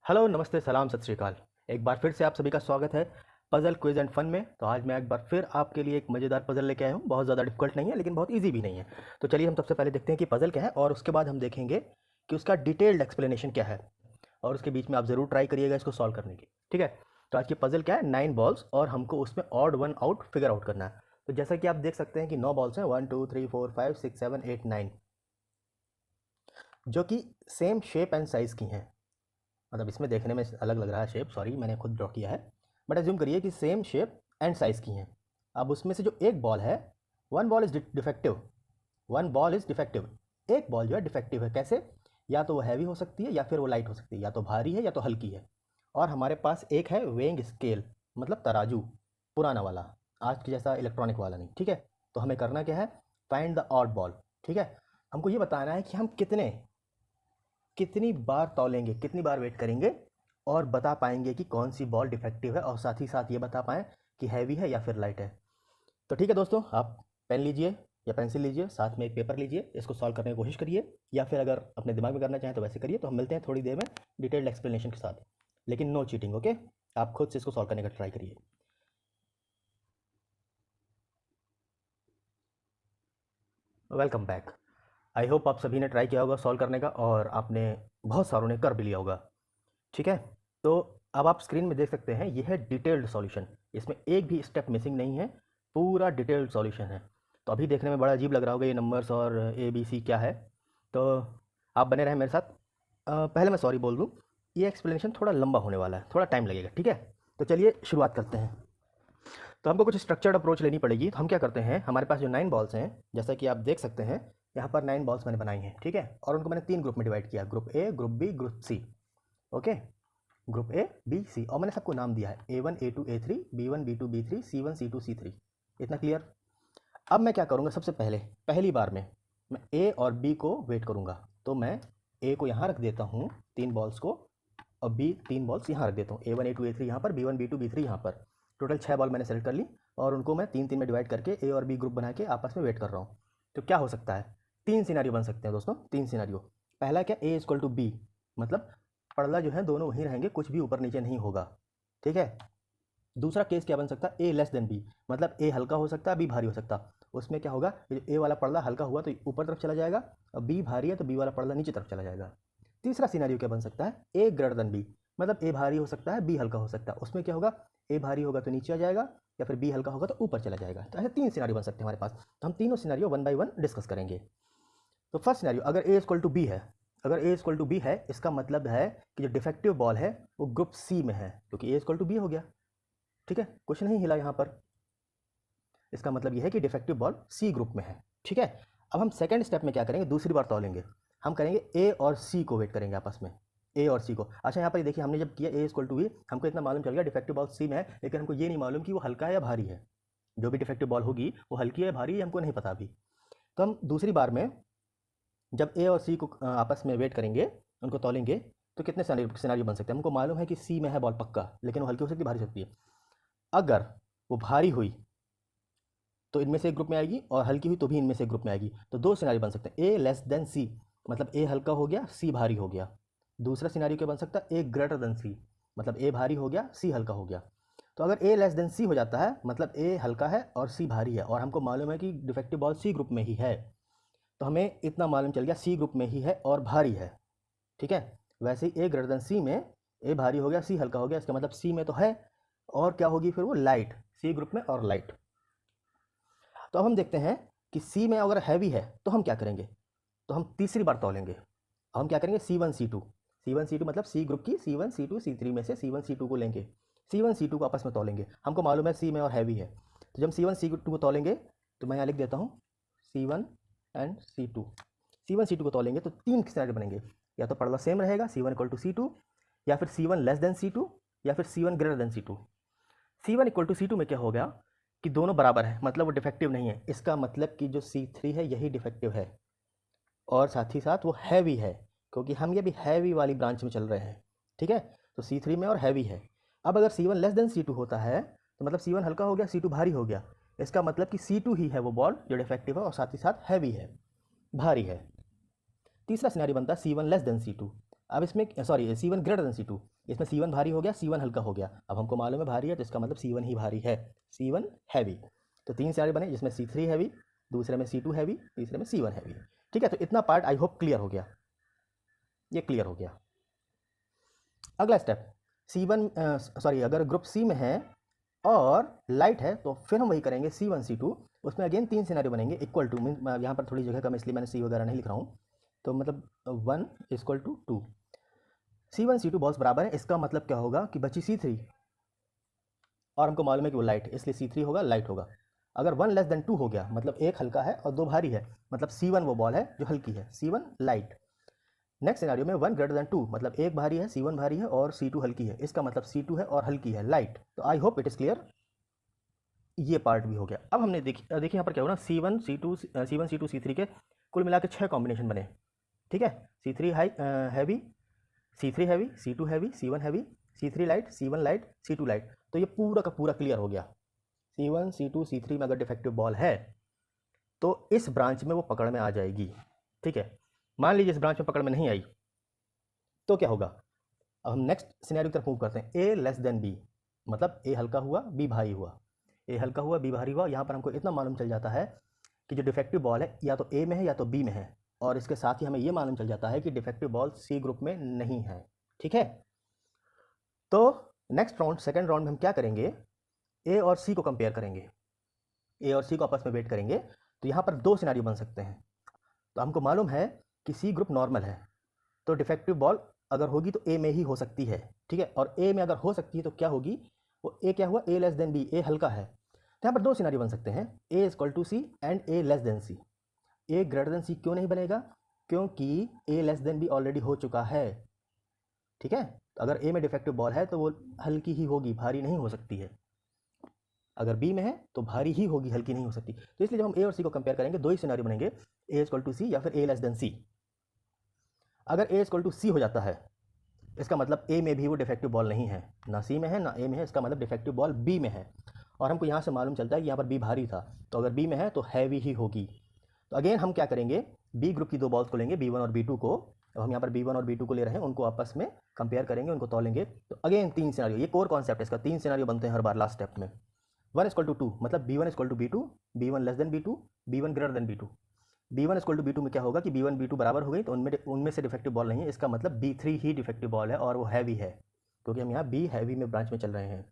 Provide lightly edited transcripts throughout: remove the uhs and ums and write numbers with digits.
Hello, नमस्ते, सलाम, सत श्री अकाल। एक बार फिर से आप सभी का स्वागत है पज़ल क्विज़ एंड फन में। तो आज मैं एक बार फिर आपके लिए एक मज़ेदार पज़ल लेके आया हूँ। बहुत ज़्यादा डिफिकल्ट नहीं है, लेकिन बहुत इजी भी नहीं है। तो चलिए हम सबसे पहले देखते हैं कि पज़ल क्या है, और उसके बाद हम देखेंगे कि उसका डिटेल्ड एक्सप्लेनेशन क्या है। और उसके बीच में आप ज़रूर ट्राई करिएगा इसको सॉल्व करने की। ठीक है। तो आज की पज़ल क्या है, 9 बॉल्स, और हमको उसमें odd one out figure out करना है। तो जैसा कि आप देख सकते हैं कि 9 बॉल्स हैं, 1 2 3 4 5 6 7 8 9, जो कि सेम शेप एंड साइज़ की हैं। मतलब इसमें देखने में अलग लग रहा है शेप, सॉरी मैंने खुद ड्रॉ किया है, बट एज्यूम करिए कि सेम शेप एंड साइज़ की हैं। अब उसमें से जो एक बॉल है, one ball is defective, one ball is defective. एक बॉल जो है डिफेक्टिव है। कैसे? या तो वो हैवी हो सकती है या फिर वो लाइट हो सकती है, या तो भारी है या तो हल्की है। और हमारे पास एक है वेइंग स्केल, मतलब तराजू, पुराना वाला, आज के जैसा इलेक्ट्रॉनिक वाला नहीं। ठीक है। तो हमें करना क्या है, फाइंड द ऑड बॉल। ठीक है। हमको ये बताना है कि हम कितनी बार तौलेंगे, कितनी बार वेट करेंगे, और बता पाएंगे कि कौन सी बॉल डिफेक्टिव है, और साथ ही साथ ये बता पाएँ कि हैवी है या फिर लाइट है। तो ठीक है दोस्तों, आप पेन लीजिए या पेंसिल लीजिए, साथ में एक पेपर लीजिए, इसको सॉल्व करने की कोशिश करिए, या फिर अगर अपने दिमाग में करना चाहें तो वैसे करिए। तो हम मिलते हैं थोड़ी देर में डिटेल्ड एक्सप्लेनेशन के साथ, लेकिन नो चीटिंग, ओके। आप खुद से इसको सॉल्व करने का ट्राई करिए। Welcome back. आई होप आप सभी ने ट्राई किया होगा सॉल्व करने का, और आपने बहुत सारों ने कर भी लिया होगा। ठीक है। तो अब आप स्क्रीन में देख सकते हैं, ये है डिटेल्ड सॉल्यूशन। इसमें एक भी स्टेप मिसिंग नहीं है, पूरा डिटेल्ड सॉल्यूशन है। तो अभी देखने में बड़ा अजीब लग रहा होगा ये नंबर्स और ए बी सी क्या है। तो आप बने रहें मेरे साथ। पहले मैं सॉरी बोल दूँ, ये एक्सप्लेनेशन थोड़ा लंबा होने वाला है, थोड़ा टाइम लगेगा। ठीक है। तो चलिए शुरुआत करते हैं। तो हमको कुछ स्ट्रक्चर्ड अप्रोच लेनी पड़ेगी। तो हम क्या करते हैं, हमारे पास जो 9 बॉल्स हैं, जैसा कि आप देख सकते हैं, यहाँ पर 9 बॉल्स मैंने बनाई हैं। ठीक है। और उनको मैंने 3 ग्रुप में डिवाइड किया, group A, group B, group C. Okay. Group A, B, C, और मैंने सबको नाम दिया है A1 A2 A3, B1 B2 B3, C1 C2 C3। इतना क्लियर? अब मैं क्या करूँगा, सबसे पहले पहली बार में मैं ए और बी को वेट करूँगा। तो मैं ए को यहाँ रख देता हूँ, 3 बॉल्स को, और बी 3 बॉल्स यहाँ रख देता हूँ, A1 A2 A3 यहाँ पर, B1 B2 B3 यहाँ पर। टोटल 6 बॉल मैंने सेलेक्ट कर ली, और उनको मैं 3 3 में डिवाइड करके ए और बी ग्रुप बना के आपस में वेट कर रहा हूँ। तो क्या हो सकता है, 3 सिनारियो बन सकते हैं दोस्तों, 3 सिनारियो। पहला क्या, ए इक्वल टू बी, मतलब पड़ला जो है दोनों वहीं रहेंगे, कुछ भी ऊपर नीचे नहीं होगा। ठीक है। दूसरा केस क्या बन सकता है, ए लेस देन बी, मतलब ए हल्का हो सकता है, बी भारी हो सकता है। उसमें क्या होगा, ए वाला पड़ला हल्का हुआ तो ऊपर तरफ चला जाएगा, और बी भारी है तो बी वाला पड़ला नीचे तरफ चला जाएगा। तीसरा सिनेरियो क्या बन सकता है, ए ग्रेटर देन बी, मतलब ए भारी हो सकता है, बी हल्का हो सकता है। उसमें क्या होगा, ए भारी होगा तो नीचे आ जाएगा, या फिर बी हल्का होगा तो ऊपर चला जाएगा। तो ऐसे 3 सिनेरियो बन सकते हैं हमारे पास। तो हम तीनों scenario one by one discuss करेंगे। तो फर्स्ट सिनेरियो, अगर ए इक्वल टू बी है, अगर ए इक्वल टू बी है, इसका मतलब है कि जो डिफेक्टिव बॉल है वो ग्रुप सी में है, क्योंकि ए इक्वल टू बी हो गया। ठीक है, कुछ नहीं हिला यहाँ पर। इसका मतलब यह है कि डिफेक्टिव बॉल सी ग्रुप में है। ठीक है। अब हम सेकंड स्टेप में क्या करेंगे, दूसरी बार तौलेंगे। हम करेंगे ए और सी को वेट करेंगे आपस में, ए और सी को। अच्छा, यहाँ पर देखिए, हमने जब किया ए इक्वल टू बी, हमको इतना मालूम चल गया डिफेक्टिव बॉल सी में है, लेकिन हमको ये नहीं मालूम कि वो हल्का है या भारी है। जो भी डिफेक्टिव बॉल होगी वो हल्की है या भारी है, हमको नहीं पता अभी। तो हम दूसरी बार में जब ए और सी को आपस में वेट करेंगे, उनको तौलेंगे, तो कितने सिनारियो बन सकते हैं। हमको मालूम है कि सी में है बॉल पक्का, लेकिन वो हल्की हो सकती है, भारी हो सकती है। अगर वो भारी हुई तो इनमें से एक ग्रुप में आएगी, और हल्की हुई तो भी इनमें से एक ग्रुप में आएगी। तो 2 सिनारियो बन सकते हैं, ए लेस देन सी, मतलब ए हल्का हो गया, सी भारी हो गया। दूसरा सिनारियो क्या बन सकता है, ए ग्रेटर देन सी, मतलब ए भारी हो गया, सी हल्का हो गया। तो अगर ए लेस देन सी हो जाता है, मतलब ए हल्का है और सी भारी है, और हमको मालूम है कि डिफेक्टिव बॉल सी ग्रुप में ही है, तो हमें इतना मालूम चल गया सी ग्रुप में ही है और भारी है। ठीक है। वैसे ही ए ग्रेटर देन सी में ए भारी हो गया, सी हल्का हो गया, इसका मतलब सी में तो है, और क्या होगी फिर वो, लाइट, सी ग्रुप में और लाइट। तो अब हम देखते हैं कि सी में अगर हैवी है तो हम क्या करेंगे। तो हम तीसरी बार तौलेंगे। अब हम क्या करेंगे, C1 C2, C1 C2 मतलब सी ग्रुप की C1 C2 C3 में से C1 C2 को लेंगे, C1 C2 को आपस में तौलेंगे। हमको मालूम है सी में और हैवी है, तो जब C1 C2 को तौलेंगे, तो मैं यहाँ लिख देता हूँ C1 and C2। C1 C2 को तौलेंगे तो 3 सिनेरियो बनेंगे, या तो पड़ला सेम रहेगा C1 इक्वल टू C2, या फिर C1 लेस देन C2, या फिर C1 greater than C2। C1 equal to C2 में क्या हो गया कि दोनों बराबर है, मतलब वो डिफेक्टिव नहीं है। इसका मतलब कि जो C3 है यही डिफेक्टिव है, और साथ ही साथ वो हैवी है, क्योंकि हम ये भी हैवी वाली ब्रांच में चल रहे हैं। ठीक है। तो C3 में और हैवी है। अब अगर C1 लेस देन C2 होता है, तो मतलब C1 हल्का हो गया, C2 भारी हो गया। इसका मतलब कि C2 ही है वो बॉल जो डिफेक्टिव है, और साथ ही साथ हैवी है, भारी है। तीसरा सिनेरियो बनता है C1 लेस देन C2, अब इसमें sorry C1 greater than C2, इसमें C1 भारी हो गया, C1 हल्का हो गया। अब हमको मालूम है भारी है तो इसका मतलब C1 ही भारी है, C1 हैवी। तो 3 सिनारियो बने जिसमें C3 हैवी, दूसरे में C2 हैवी, तीसरे में C1 हैवी। ठीक है, तो इतना पार्ट आई होप क्लियर हो गया, ये क्लियर हो गया। अगला स्टेप C1 सॉरी अगर ग्रुप C में है और लाइट है तो फिर हम वही करेंगे C1 C2, उसमें अगेन 3 सिनारियो बनेंगे इक्वल टू, मीन यहाँ पर थोड़ी जगह कम इसलिए मैंने C वगैरह नहीं लिख रहा हूँ, तो मतलब 1 equal to 2, C1 C2 balls बराबर है। इसका मतलब क्या होगा कि बची C3 और हमको मालूम है कि वो लाइट है, इसलिए C3 होगा, लाइट होगा। अगर 1 लेस देन 2 हो गया मतलब एक हल्का है और 2 भारी है, मतलब C1 वो बॉल है जो हल्की है, C1 लाइट। नेक्स्ट सिनारियो में 1 ग्रेटर देन 2 मतलब एक भारी है, C1 भारी है और C2 हल्की है, इसका मतलब C2 है और हल्की है, लाइट। तो I hope it is clear, ये पार्ट भी हो गया। अब हमने देखिए यहाँ पर क्या होगा ना, C1 C2 C3 के कुल मिला के 6 कॉम्बिनेशन बने। ठीक है, C3 heavy, C3 heavy, C2 heavy, C1 heavy, C3 light, C1 light, C2 light. तो ये पूरा का पूरा क्लियर हो गया। C1 C2 C3 में अगर डिफेक्टिव बॉल है तो इस ब्रांच में वो पकड़ में आ जाएगी। ठीक है, मान लीजिए इस ब्रांच में पकड़ में नहीं आई तो क्या होगा। अब हम नेक्स्ट सिनेरियो की तरफ मूव करते हैं, A लेस देन B, मतलब A हल्का हुआ B भारी हुआ, A हल्का हुआ B भारी हुआ। यहाँ पर हमको इतना मालूम चल जाता है कि जो डिफेक्टिव बॉल है या तो A में है या तो B में है, और इसके साथ ही हमें ये मालूम चल जाता है कि डिफेक्टिव बॉल C ग्रुप में नहीं है। ठीक है, तो नेक्स्ट राउंड सेकंड राउंड में हम क्या करेंगे, A और C को कंपेयर करेंगे, A और C को आपस में वेट करेंगे। तो यहाँ पर 2 सिनारियो बन सकते हैं। तो हमको मालूम है कि C ग्रुप नॉर्मल है, तो डिफेक्टिव बॉल अगर होगी तो A में ही हो सकती है। ठीक है, और A में अगर हो सकती है तो क्या होगी, वो A क्या हुआ, A less than B, A हल्का है। तो यहाँ पर 2 सिनारियो बन सकते हैं, A equal to C and A less than C। A greater than C क्यों नहीं बनेगा, क्योंकि A less than B already हो चुका है। ठीक है, तो अगर A में डिफेक्टिव बॉल है तो वो हल्की ही होगी, भारी नहीं हो सकती है। अगर B में है तो भारी ही होगी, हल्की नहीं हो सकती। तो इसलिए जब हम A और C को कंपेयर करेंगे 2 ही सिनारियो बनेंगे, A इक्वल टू C या फिर A लेस देन C। अगर A इक्वल टू C हो जाता है इसका मतलब A में भी वो डिफेक्टिव बॉल नहीं है, ना C में है ना A में है, इसका मतलब डिफेक्टिव बॉल B में है। और हमको यहाँ से मालूम चलता है कि यहाँ पर B भारी था, तो अगर B में है तो हैवी ही होगी। तो अगेन हम क्या करेंगे, B ग्रुप की 2 बॉल्स को लेंगे, B1 और B2 को। अब हम यहाँ पर B1 और B2 को ले रहे हैं, उनको आपस में कंपेयर करेंगे, उनको तोलेंगे। तो अगेन 3 सिनारियो, ये कोर कॉन्सेप्ट है इसका, 3 सिनारियो बनते हैं हर बार लास्ट स्टेप में। 1 इक्वल टू 2 मतलब B1 equal to B2, B1 less than B2, B1 greater than B2। B1 equal to B2 में क्या होगा कि B1 B2 बराबर हो गई, तो उनमें से डिफेक्टिव बॉल नहीं है, इसका मतलब B3 ही डिफेक्टिव बॉल है और वो हैवी है, क्योंकि हम यहाँ B हैवी में ब्रांच में चल रहे हैं।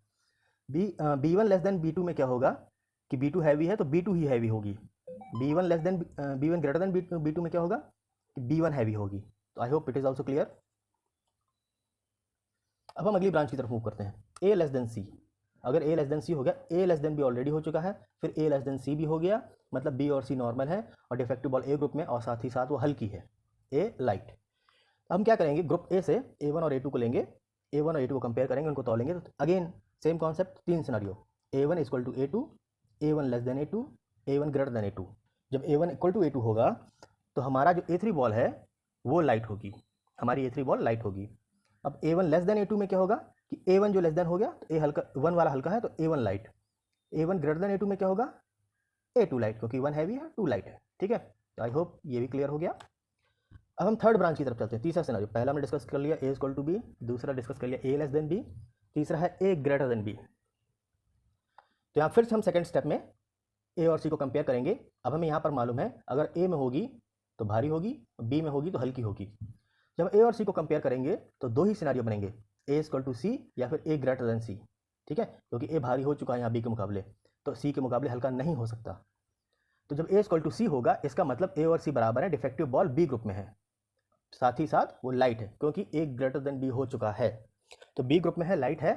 B1 लेस देन B2 में क्या होगा कि B2 हैवी है तो B2 ही हैवी होगी। B1 ग्रेटर देन B2 में क्या होगा कि B1 हैवी होगी। तो I hope it is also clear. अब हम अगली ब्रांच की तरफ मूव करते हैं, A लेस देन C। अगर A लेस देन C हो गया, A less than B already हो चुका है, फिर A लेस देन C भी हो गया, मतलब B और C नॉर्मल है और डिफेक्टिव बॉल A ग्रुप में और साथ ही साथ वो हल्की है, A लाइट। हम क्या करेंगे, ग्रुप A से A1 और A2 को लेंगे, A1 और A2 को कंपेयर करेंगे, उनको तोलेंगे। तो again same concept, 3 scenario, A1 equal to A2, A1 less than A2, A1 greater than A2। जब A1 इक्वल टू A2 होगा तो हमारा जो A3 बॉल है वो लाइट होगी, हमारी A3 बॉल लाइट होगी। अब A1 लेस देन A2 में क्या होगा कि A1 जो लेस देन हो गया तो A हल्का, 1 वाला हल्का है तो A1 light. A1 greater than A2 में क्या होगा, A2 लाइट, क्योंकि 1 हैवी है 2 लाइट है। ठीक है, तो आई होप ये भी क्लियर हो गया। अब हम थर्ड ब्रांच की तरफ चलते हैं, तीसरा सिनारियो। पहला हमने डिस्कस कर लिया A इक्वल टू B, दूसरा डिस्कस कर लिया A लेस देन B, तीसरा है A ग्रेटर देन B। तो यहाँ फिर से हम सेकंड स्टेप में A और C को कंपेयर करेंगे। अब हमें यहाँ पर मालूम है अगर A में होगी तो भारी होगी, B में होगी तो हल्की होगी। जब A और C को कंपेयर करेंगे तो 2 ही सिनारियो बनेंगे, A इक्वल टू C या फिर A ग्रेटर देन C। ठीक है, क्योंकि A भारी हो चुका है यहाँ B के मुकाबले, तो C के मुकाबले हल्का नहीं हो सकता। तो जब A इक्वल टू C होगा इसका मतलब A और C बराबर है, डिफेक्टिव बॉल B ग्रुप में है, साथ ही साथ वो लाइट है क्योंकि A ग्रेटर देन B हो चुका है, तो B ग्रुप में है, लाइट है।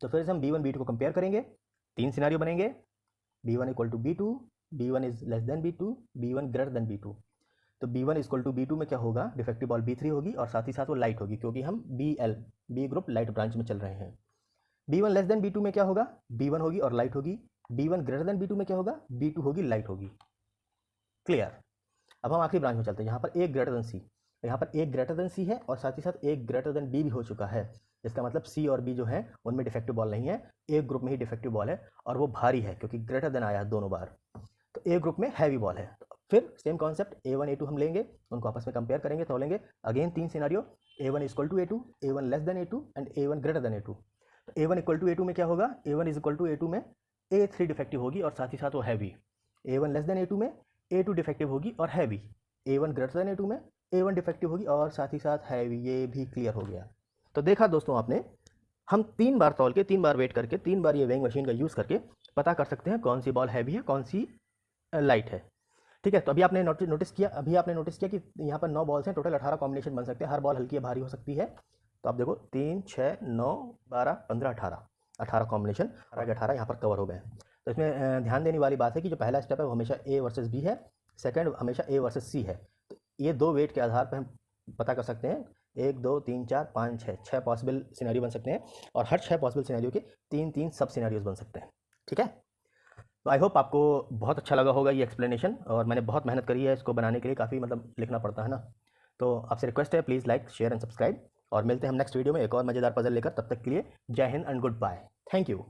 तो फिर से हम B1 B2 को कंपेयर करेंगे, 3 सिनारियो बनेंगे, B1 equal to B2, B1 is less than B2, B1 greater than B2। तो B1 इक्वल टू B2 में क्या होगा, डिफेक्टिव बॉल B3 होगी और साथ ही साथ वो लाइट होगी, क्योंकि हम B ग्रुप लाइट ब्रांच में चल रहे हैं। B1 लेस देन B2 में क्या होगा, B1 होगी और लाइट होगी। B1 ग्रेटर देन B2 में क्या होगा, B2 होगी, लाइट होगी। क्लियर। अब हम आखिरी ब्रांच में चलते हैं, यहाँ पर A ग्रेटर देन C। यहाँ पर A ग्रेटर देन C है और साथ ही साथ A ग्रेटर देन B भी हो चुका है, इसका मतलब C और B जो है उनमें डिफेक्टिव बॉल नहीं है, A ग्रुप में ही डिफेक्टिव बॉल है और वो भारी है क्योंकि ग्रेटर देन आया है दोनों बार, तो A ग्रुप में हैवी बॉल है। फिर सेम कॉन्सेप्ट A1 A2 हम लेंगे, उनको आपस में कंपेयर करेंगे, तोलेंगे। Again 3 scenario, A1 equal to A2, A1 less than A2 and A1 greater than A2। तो A1 इक्वल टू A2 में क्या होगा, A1 is equal to A2 में A3 डिफेक्टिव होगी और साथ ही साथ वो heavy. A1 less than A2 में A2 डिफेक्टिव होगी और heavy. A1 greater than A2 में A1 डिफेक्टिव होगी और साथ ही साथ हैवी। ये भी क्लियर हो गया। तो देखा दोस्तों आपने, हम 3 बार तौल के, 3 बार वेट करके, 3 बार ये वेइंग मशीन का यूज़ करके पता कर सकते हैं कौन सी बॉल हैवी है, कौन सी लाइट है। ठीक है, तो अभी आपने नोटिस किया कि यहाँ पर 9 बॉल्स हैं, टोटल 18 कॉम्बिनेशन बन सकते हैं। हर बॉल हल्की या भारी हो सकती है। तो आप देखो 3, 6, 9, 12, 15, 18 कॉम्बिनेशन, 18 के 18 यहाँ पर कवर हो गए हैं। तो इसमें ध्यान देने वाली बात है कि जो पहला स्टेप है वो हमेशा A वर्सेस B है, सेकंड हमेशा A वर्सेस C है। तो ये 2 वेट के आधार पर हम पता कर सकते हैं 1, 2, 3, 4, 5, 6 पॉसिबल सिनेरियो बन सकते हैं और हर 6 पॉसिबल सिनेरियो के 3 सब सिनेरियोज बन सकते हैं। ठीक है, तो आई होप आपको बहुत अच्छा लगा होगा ये एक्सप्लेनेशन, और मैंने बहुत मेहनत करी है इसको बनाने के लिए, काफ़ी मतलब लिखना पड़ता है ना। तो आपसे रिक्वेस्ट है, please like, share and subscribe, और मिलते हैं हम नेक्स्ट वीडियो में एक और मज़ेदार पजल लेकर। तब तक के लिए जय हिंद and good bye. Thank you.